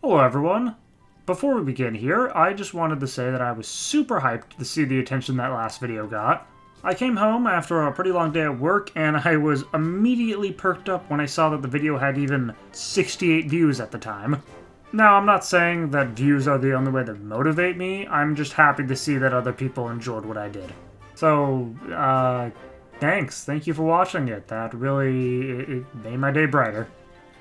Hello everyone! Before we begin here, I just wanted to say that I was super hyped to see the attention that last video got. I came home after a pretty long day at work, and I was immediately perked up when I saw that the video had even 68 views at the time. Now, I'm not saying that views are the only way that motivate me, I'm just happy to see that other people enjoyed what I did. So, thanks. Thank you for watching it. That really it made my day brighter.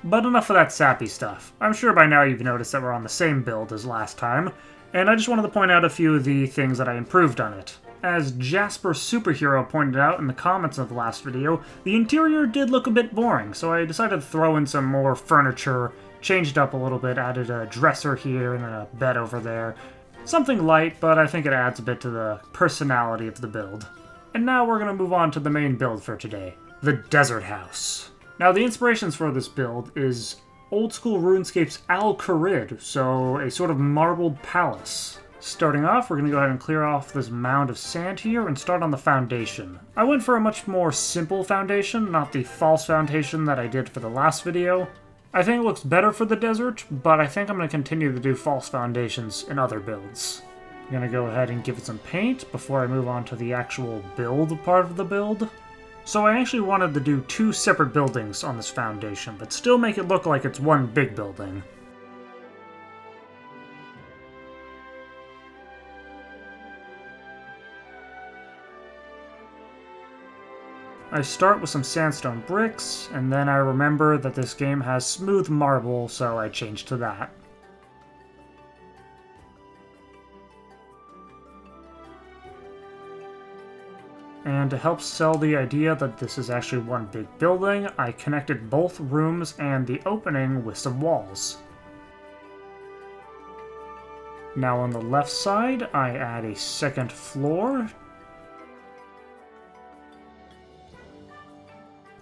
But enough of that sappy stuff. I'm sure by now you've noticed that we're on the same build as last time, and I just wanted to point out a few of the things that I improved on it. As Jasper Superhero pointed out in the comments of the last video, the interior did look a bit boring, so I decided to throw in some more furniture, changed up a little bit, added a dresser here and then a bed over there. Something light, but I think it adds a bit to the personality of the build. And now we're going to move on to the main build for today, the Desert House. Now, the inspirations for this build is old school RuneScape's Kharid, so a sort of marbled palace. Starting off, we're going to go ahead and clear off this mound of sand here and start on the foundation. I went for a much more simple foundation, not the false foundation that I did for the last video. I think it looks better for the desert, but I think I'm going to continue to do false foundations in other builds. I'm going to go ahead and give it some paint before I move on to the actual build part of the build. So I actually wanted to do two separate buildings on this foundation, but still make it look like it's one big building. I start with some sandstone bricks, and then I remember that this game has smooth marble, so I changed to that. And to help sell the idea that this is actually one big building, I connected both rooms and the opening with some walls. Now on the left side, I add a second floor,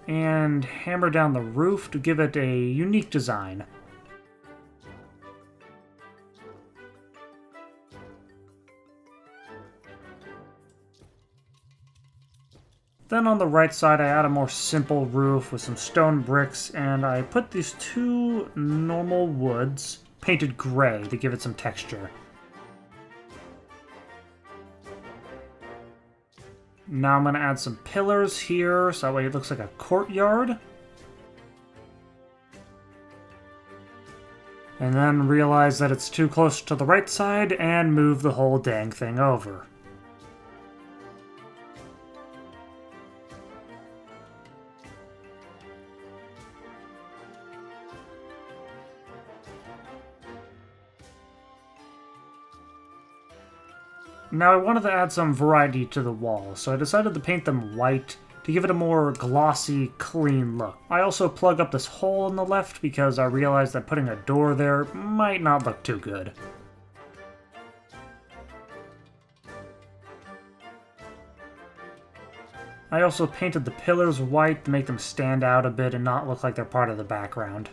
and hammer down the roof to give it a unique design. Then on the right side, I add a more simple roof with some stone bricks, and I put these two normal woods painted gray to give it some texture. Now I'm going to add some pillars here, so that way it looks like a courtyard. And then realize that it's too close to the right side and move the whole dang thing over. Now I wanted to add some variety to the walls, so I decided to paint them white to give it a more glossy, clean look. I also plug up this hole on the left because I realized that putting a door there might not look too good. I also painted the pillars white to make them stand out a bit and not look like they're part of the background.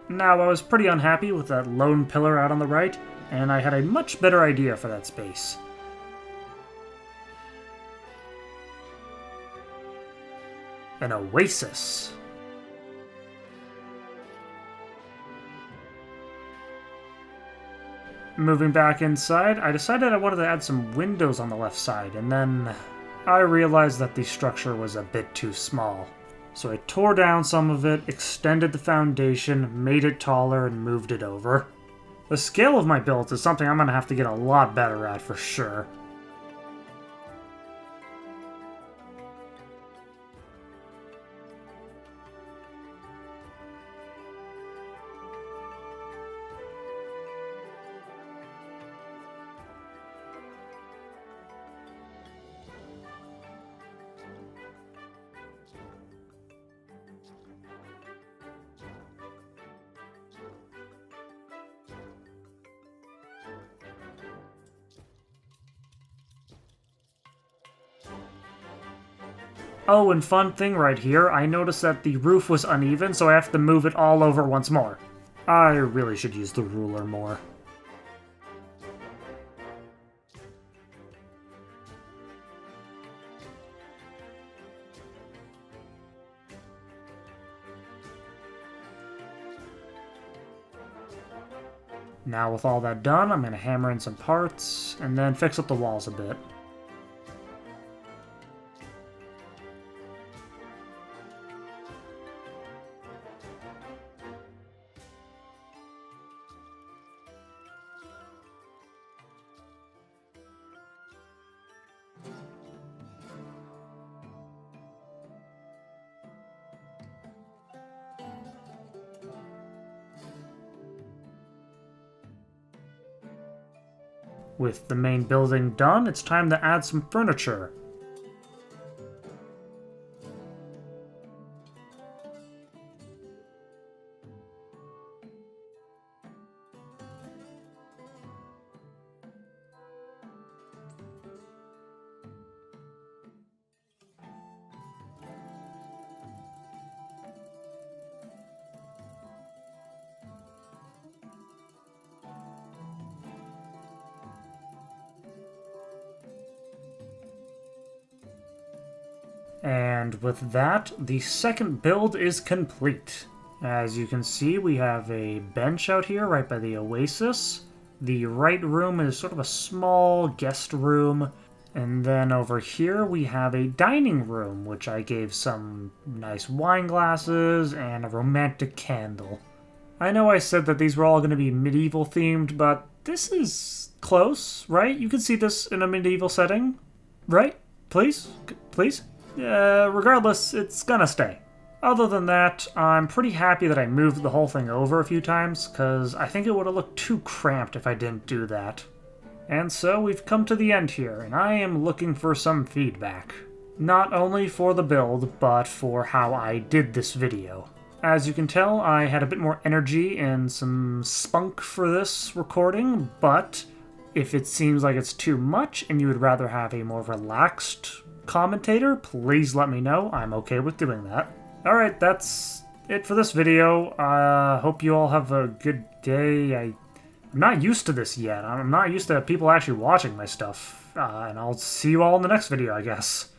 Now I was pretty unhappy with that lone pillar out on the right, and I had a much better idea for that space. An oasis. Moving back inside, I decided I wanted to add some windows on the left side, and then I realized that the structure was a bit too small. So I tore down some of it, extended the foundation, made it taller, and moved it over. The scale of my build is something I'm going to have to get a lot better at for sure. Oh, and fun thing right here, I noticed that the roof was uneven, so I have to move it all over once more. I really should use the ruler more. Now with all that done, I'm going to hammer in some parts and then fix up the walls a bit. With the main building done, it's time to add some furniture. And with that, the second build is complete. As you can see, we have a bench out here right by the oasis. The right room is sort of a small guest room. And then over here we have a dining room, which I gave some nice wine glasses and a romantic candle. I know I said that these were all going to be medieval themed, but this is close, right? You can see this in a medieval setting, right? Please? Please? Regardless, it's gonna stay. Other than that, I'm pretty happy that I moved the whole thing over a few times, because I think it would have looked too cramped if I didn't do that. And so we've come to the end here, and I am looking for some feedback. Not only for the build, but for how I did this video. As you can tell, I had a bit more energy and some spunk for this recording, but if it seems like it's too much and you would rather have a more relaxed commentator, please let me know. I'm okay with doing that. Alright, that's it for this video. Hope you all have a good day. I'm not used to this yet. I'm not used to people actually watching my stuff. And I'll see you all in the next video, I guess.